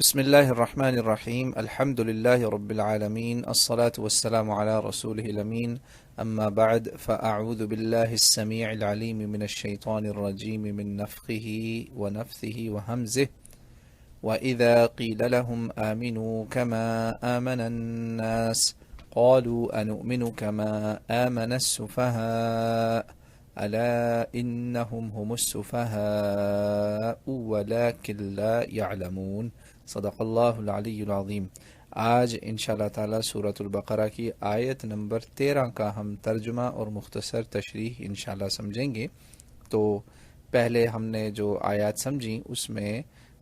بسم الله الرحمن الرحيم. الحمد لله رب العالمين، الصلاة والسلام على رسوله الأمين. أما بعد، فأعوذ بالله السميع العليم من الشيطان الرجيم من نفخه ونفثه وهمزه. وإذا قيل لهم آمنوا كما آمن الناس قالوا أنؤمن كما آمن السفهاء ألا إنهم هم السفهاء ولكن لا يعلمون. صدق اللہ العلی العظیم۔ آج انشاءاللہ تعالی سورۃ البقرہ کی آیت نمبر 13 کا ہم ترجمہ اور مختصر تشریح انشاءاللہ سمجھیں گے۔ تو پہلے ہم نے جو آیات سمجھی اس میں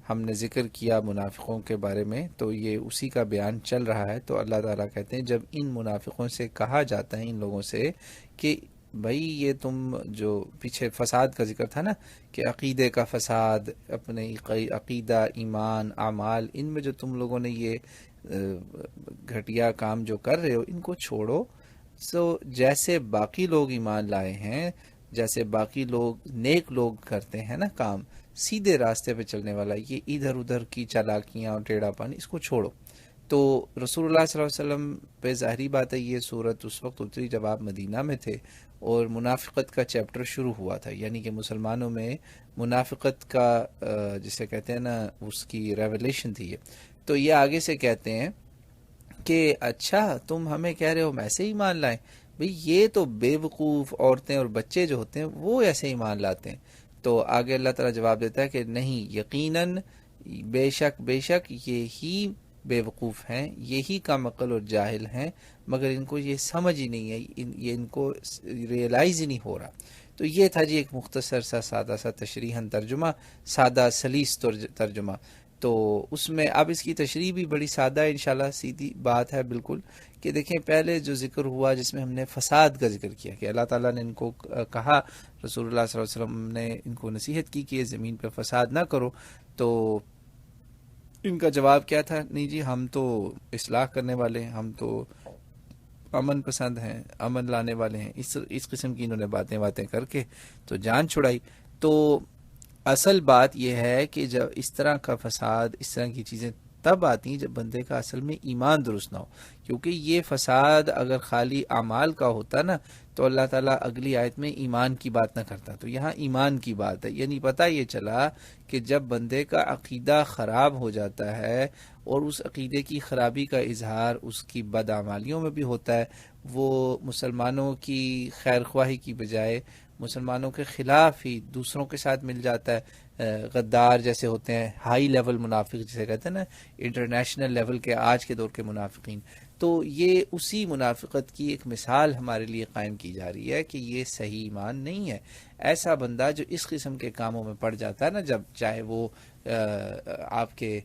ہم نے ذکر کیا منافقوں کے بارے میں، تو یہ اسی کا بیان چل رہا ہے۔ تو اللہ تعالیٰ کہتے ہیں جب ان منافقوں سے کہا جاتا ہے ان لوگوں سے کہ بھائی یہ تم جو پیچھے فساد کا ذکر تھا نا کہ عقیدے کا فساد، اپنے عقیدہ، ایمان، اعمال، ان میں جو تم لوگوں نے یہ گھٹیا کام جو کر رہے ہو ان کو چھوڑو۔ جیسے باقی لوگ ایمان لائے ہیں، جیسے باقی لوگ نیک لوگ کرتے ہیں نا کام، سیدھے راستے پہ چلنے والا، یہ ادھر ادھر کی چالاکیاں اور ٹیڑھا پانی اس کو چھوڑو۔ تو رسول اللہ صلی اللہ علیہ وسلم پہ ظاہری بات ہے یہ صورت اس وقت اتری جب آپ مدینہ میں تھے اور منافقت کا چیپٹر شروع ہوا تھا، یعنی کہ مسلمانوں میں منافقت کا جسے کہتے ہیں نا اس کی ریولیشن تھی یہ۔ تو یہ آگے سے کہتے ہیں کہ اچھا تم ہمیں کہہ رہے ہو ہم ایسے ہی مان لائیں؟ بھئی یہ تو بے وقوف عورتیں اور بچے جو ہوتے ہیں وہ ایسے ہی مان لاتے ہیں۔ تو آگے اللہ تعالیٰ جواب دیتا ہے کہ نہیں، یقیناً بے شک یہی بے وقوف ہیں، یہی کم عقل اور جاہل ہیں، مگر ان کو یہ سمجھ ہی نہیں ہے، یہ ان کو ریئلائز ہی نہیں ہو رہا۔ تو یہ تھا جی ایک مختصر سا سادہ سا تشریحاً ترجمہ، سادہ سلیس ترجمہ۔ تو اس میں اب اس کی تشریح بھی بڑی سادہ ہے، انشاءاللہ سیدھی بات ہے بالکل، کہ دیکھیں پہلے جو ذکر ہوا جس میں ہم نے فساد کا ذکر کیا کہ اللہ تعالیٰ نے ان کو کہا، رسول اللہ صلی اللہ علیہ وسلم نے ان کو نصیحت کی کہ یہ زمین پہ فساد نہ کرو، تو ان کا جواب کیا تھا؟ نہیں جی ہم تو اصلاح کرنے والے ہیں، ہم تو امن پسند ہیں، امن لانے والے ہیں، اس قسم کی انہوں نے باتیں کر کے تو جان چھڑائی۔ تو اصل بات یہ ہے کہ جب اس طرح کا فساد، اس طرح کی چیزیں تب آتی ہیں جب بندے کا اصل میں ایمان درست نہ ہو، کیونکہ یہ فساد اگر خالی اعمال کا ہوتا نا تو اللہ تعالیٰ اگلی آیت میں ایمان کی بات نہ کرتا۔ تو یہاں ایمان کی بات ہے، یعنی پتہ یہ چلا کہ جب بندے کا عقیدہ خراب ہو جاتا ہے اور اس عقیدے کی خرابی کا اظہار اس کی بدعمالیوں میں بھی ہوتا ہے، وہ مسلمانوں کی خیر خواہی کی بجائے مسلمانوں کے خلاف ہی دوسروں کے ساتھ مل جاتا ہے، غدار جیسے ہوتے ہیں، ہائی لیول منافق جسے کہتے ہیں نا، انٹرنیشنل لیول کے آج کے دور کے منافقین۔ تو یہ اسی منافقت کی ایک مثال ہمارے لیے قائم کی جا رہی ہے کہ یہ صحیح ایمان نہیں ہے۔ ایسا بندہ جو اس قسم کے کاموں میں پڑ جاتا ہے نا، جب چاہے وہ آپ کے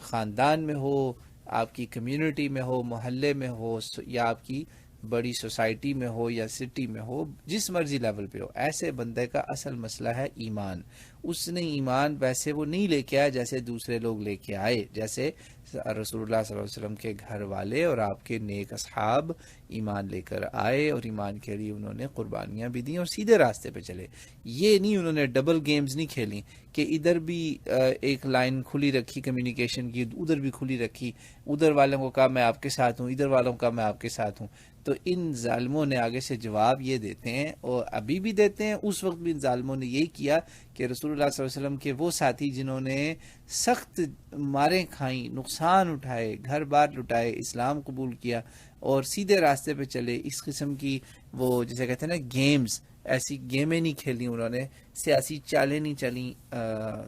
خاندان میں ہو، آپ کی کمیونٹی میں ہو، محلے میں ہو، یا آپ کی بڑی سوسائٹی میں ہو یا سٹی میں ہو، جس مرضی لیول پہ ہو، ایسے بندے کا اصل مسئلہ ہے ایمان۔ اس نے ایمان ویسے وہ نہیں لے کے آیا جیسے دوسرے لوگ لے کے آئے، جیسے رسول اللہ صلی اللہ علیہ وسلم کے گھر والے اور آپ کے نیک اصحاب ایمان لے کر آئے اور ایمان کے لیے انہوں نے قربانیاں بھی دیں اور سیدھے راستے پہ چلے۔ یہ نہیں انہوں نے ڈبل گیمز نہیں کھیلی کہ ادھر بھی ایک لائن کھلی رکھی کمیونیکیشن کی، ادھر بھی کھلی رکھی، ادھر والوں کو کہا میں آپ کے ساتھ ہوں، ادھر والوں کو کہا میں آپ کے ساتھ ہوں۔ تو ان ظالموں نے آگے سے جواب یہ دیتے ہیں اور ابھی بھی دیتے ہیں، اس وقت بھی ان ظالموں نے یہی کیا کہ رسول اللہ صلی اللہ علیہ وسلم کے وہ ساتھی جنہوں نے سخت ماریں کھائیں، نقصان اٹھائے، گھر بار لٹائے، اسلام قبول کیا اور سیدھے راستے پہ چلے، اس قسم کی وہ جسے کہتے ہیں نا گیمز، ایسی گیمیں نہیں کھیلی انہوں نے، سیاسی چالیں نہیں چلیں،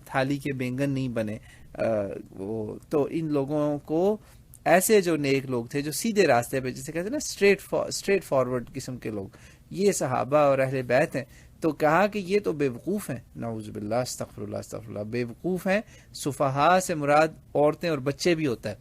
تھالی کے بینگن نہیں بنے۔ تو ان لوگوں کو ایسے جو نیک لوگ تھے جو سیدھے راستے پہ جسے کہتے ہیں نا اسٹریٹ فارورڈ قسم کے لوگ، یہ صحابہ اور اہل بیت ہیں، تو کہا کہ یہ تو بے وقوف ہیں، نعوذ باللہ، استغفر اللہ، بے وقوف ہیں۔ صفحاء سے مراد عورتیں اور بچے بھی ہوتا ہے۔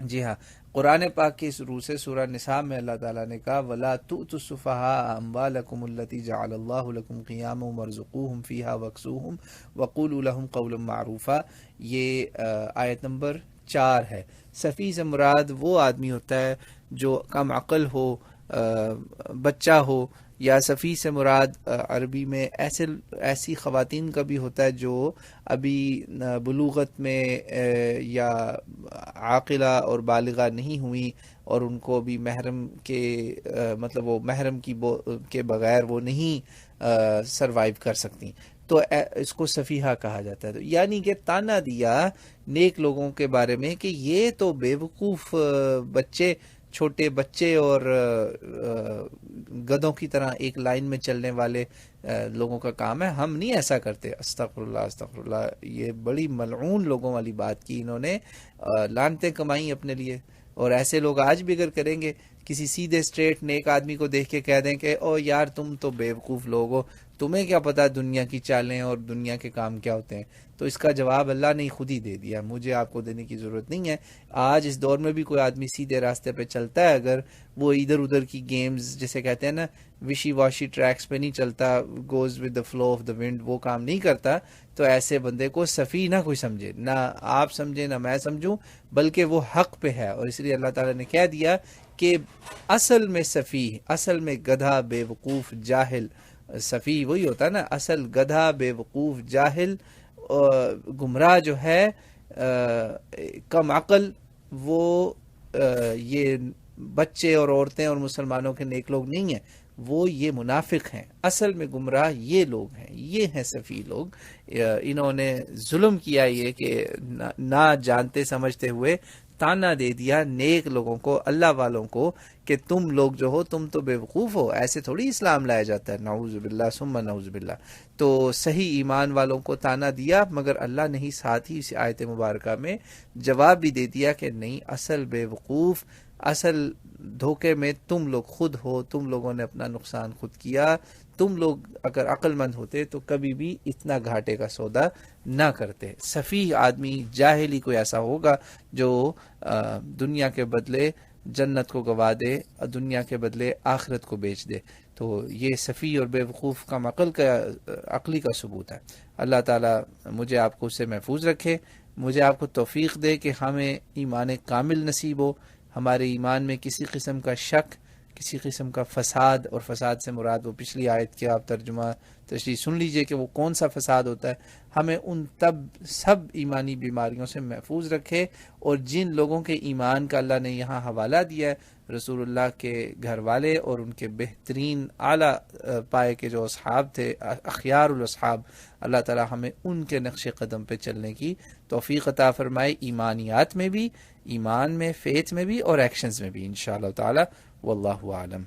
جی ہاں، قرآن پاک کی اس روح سے سورہ نساء میں اللہ تعالیٰ نے کہا وَلَا تُؤْتُوا السُّفَهَاءَ أَمْوَالَكُمُ الَّتِي جَعَلَ اللَّهُ لَكُمْ قِيَامًا وَارْزُقُوهُمْ فِيهَا وَاكْسُوهُمْ وَقُولُوا لَهُمْ قَوْلًا مَعْرُوفًا۔ یہ آیت نمبر 4 ہے۔ سفیہ سے مراد وہ آدمی ہوتا ہے جو کم عقل ہو، بچہ ہو یا صفی سے مراد عربی میں ایسی خواتین کا بھی ہوتا ہے جو ابھی بلوغت میں یا عاقلہ اور بالغہ نہیں ہوئی اور ان کو بھی محرم کے مطلب وہ محرم کے بغیر وہ نہیں سروائیو کر سکتی، تو اس کو صفیحہ کہا جاتا ہے. یعنی کہ تانا دیا نیک لوگوں کے بارے میں کہ یہ تو بے وقوف بچے، چھوٹے بچے اور گدھوں کی طرح ایک لائن میں چلنے والے لوگوں کا کام ہے، ہم نہیں ایسا کرتے. استغفر اللہ استغفر اللہ، یہ بڑی ملعون لوگوں والی بات کی انہوں نے، لعنتیں کمائیں اپنے لیے. اور ایسے لوگ آج بھی اگر کریں گے، کسی سیدھے اسٹریٹ نیک آدمی کو دیکھ کے کہہ دیں کہ او یار تم تو بیوقوف لوگ ہو، تمہیں کیا پتا دنیا کی چالیں اور دنیا کے کام کیا ہوتے ہیں، تو اس کا جواب اللہ نے خود ہی دے دیا، مجھے آپ کو دینے کی ضرورت نہیں ہے. آج اس دور میں بھی کوئی آدمی سیدھے راستے پہ چلتا ہے، اگر وہ ادھر ادھر کی گیمز جسے کہتے ہیں نا وشی واشی ٹریکس پہ نہیں چلتا، goes with the flow of the wind, وہ کام نہیں کرتا، تو ایسے بندے کو سفیہ نہ کوئی سمجھے، نہ آپ سمجھے نہ میں سمجھوں، بلکہ وہ حق پہ ہے. اور اس لیے اللہ تعالیٰ نے کہہ دیا کہ اصل میں سفیہ، اصل میں گدھا، بے وقوف، جاہل، سفیہ وہی ہوتا ہے نا، اصل گدھا، بے وقوف، جاہل، گمراہ جو ہے، کم عقل، وہ یہ بچے اور عورتیں اور مسلمانوں کے نیک لوگ نہیں ہیں، وہ یہ منافق ہیں. اصل میں گمراہ یہ لوگ ہیں، یہ ہیں سفیہ لوگ. انہوں نے ظلم کیا یہ کہ نہ جانتے سمجھتے ہوئے تانا دے دیا نیک لوگوں کو، اللہ والوں کو، کہ تم لوگ جو ہو تم تو بے وقوف ہو، ایسے تھوڑی اسلام لایا جاتا ہے. نعوذ باللہ ثم نعوذ باللہ. تو صحیح ایمان والوں کو تانا دیا، مگر اللہ نے ہی ساتھ ہی اس آیت مبارکہ میں جواب بھی دے دیا کہ نہیں، اصل بے وقوف، اصل دھوکے میں تم لوگ خود ہو، تم لوگوں نے اپنا نقصان خود کیا. تم لوگ اگر عقل مند ہوتے تو کبھی بھی اتنا گھاٹے کا سودا نہ کرتے. سفیہ آدمی، جاہل ہی کوئی ایسا ہوگا جو دنیا کے بدلے جنت کو گوا دے، دنیا کے بدلے آخرت کو بیچ دے. تو یہ سفیہ اور بے وقوف کا عقلی کا ثبوت ہے. اللہ تعالیٰ مجھے آپ کو اس سے محفوظ رکھے، مجھے آپ کو توفیق دے کہ ہمیں ایمان کامل نصیب ہو، ہمارے ایمان میں کسی قسم کا شک، کسی قسم کا فساد، اور فساد سے مراد وہ پچھلی آیت کے آپ تشریح سن لیجئے کہ وہ کون سا فساد ہوتا ہے. ہمیں ان سب ایمانی بیماریوں سے محفوظ رکھے. اور جن لوگوں کے ایمان کا اللہ نے یہاں حوالہ دیا ہے، رسول اللہ کے گھر والے اور ان کے بہترین اعلیٰ پائے کے جو اصحاب تھے، اخیار الاصحاب، اللہ تعالی ہمیں ان کے نقش قدم پہ چلنے کی توفیق عطا فرمائے، ایمانیات میں بھی، ایمان میں، فیتھ میں بھی، اور ایکشنز میں بھی انشاءاللہ تعالی. واللہ اعلم.